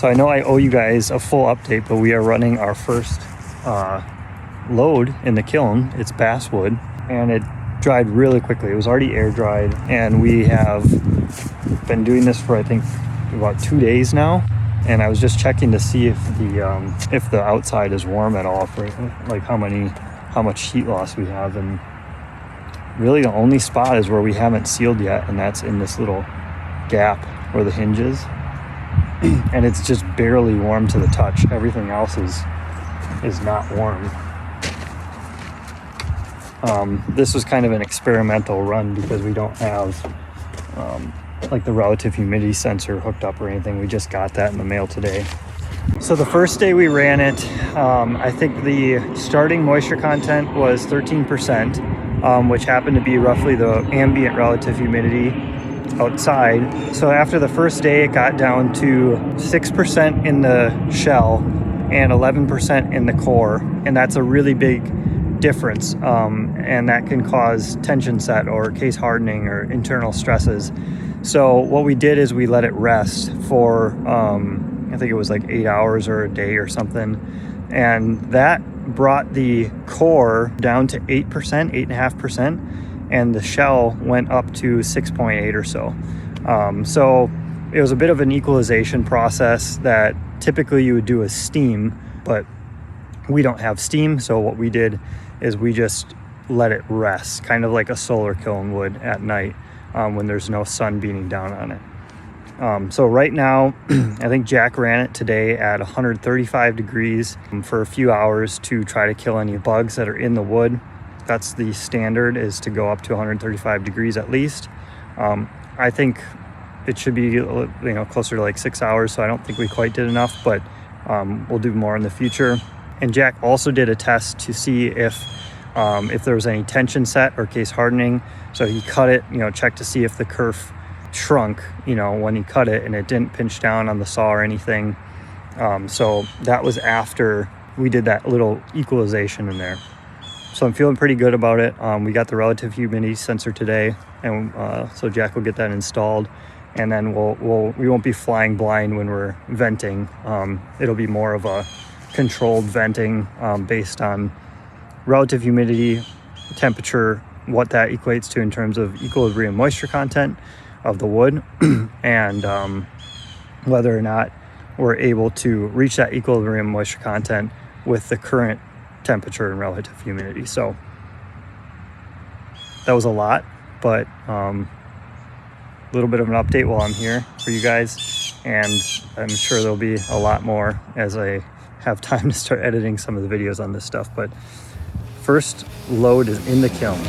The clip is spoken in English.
So I know I owe you guys a full update, but we are running our first load in the kiln. It's basswood, and it dried really quickly. It was already air dried, and we have been doing this for I think about 2 days now. And I was just checking to see if the outside is warm at all, for like how much heat loss we have. And really the only spot is where we haven't sealed yet, and that's in this little gap where the hinge is. And it's just barely warm to the touch. Everything else is not warm. This was kind of an experimental run because we don't have like the relative humidity sensor hooked up or anything. We just got that in the mail today. So the first day we ran it, I think the starting moisture content was 13%, which happened to be roughly the ambient relative humidity outside. So after the first day, it got down to 6% in the shell and 11% in the core, and that's a really big difference, and that can cause tension set or case hardening or internal stresses. So what we did is we let it rest for I think it was like 8 hours or a day or something, and that brought the core down to 8%, 8.5%, and the shell went up to 6.8 or so. So it was a bit of an equalization process that typically you would do with steam, but we don't have steam. So what we did is we just let it rest, kind of like a solar kiln would at night when there's no sun beating down on it. So right now, I think Jack ran it today at 135 degrees for a few hours to try to kill any bugs that are in the wood. That's the standard, is to go up to 135 degrees at least. I think it should be closer to like 6 hours, so I don't think we quite did enough, but we'll do more in the future. And Jack also did a test to see if there was any tension set or case hardening. So he cut it, checked to see if the kerf shrunk, when he cut it, and it didn't pinch down on the saw or anything. So that was after we did that little equalization in there. So I'm feeling pretty good about it. We got the relative humidity sensor today, and so Jack will get that installed, and then we won't be flying blind when we're venting. It'll be more of a controlled venting based on relative humidity, temperature, what that equates to in terms of equilibrium moisture content of the wood, and whether or not we're able to reach that equilibrium moisture content with the current temperature and relative humidity. So that was a lot, but a little bit of an update while I'm here for you guys, and I'm sure there'll be a lot more as I have time to start editing some of the videos on this stuff. But first load is in the kiln.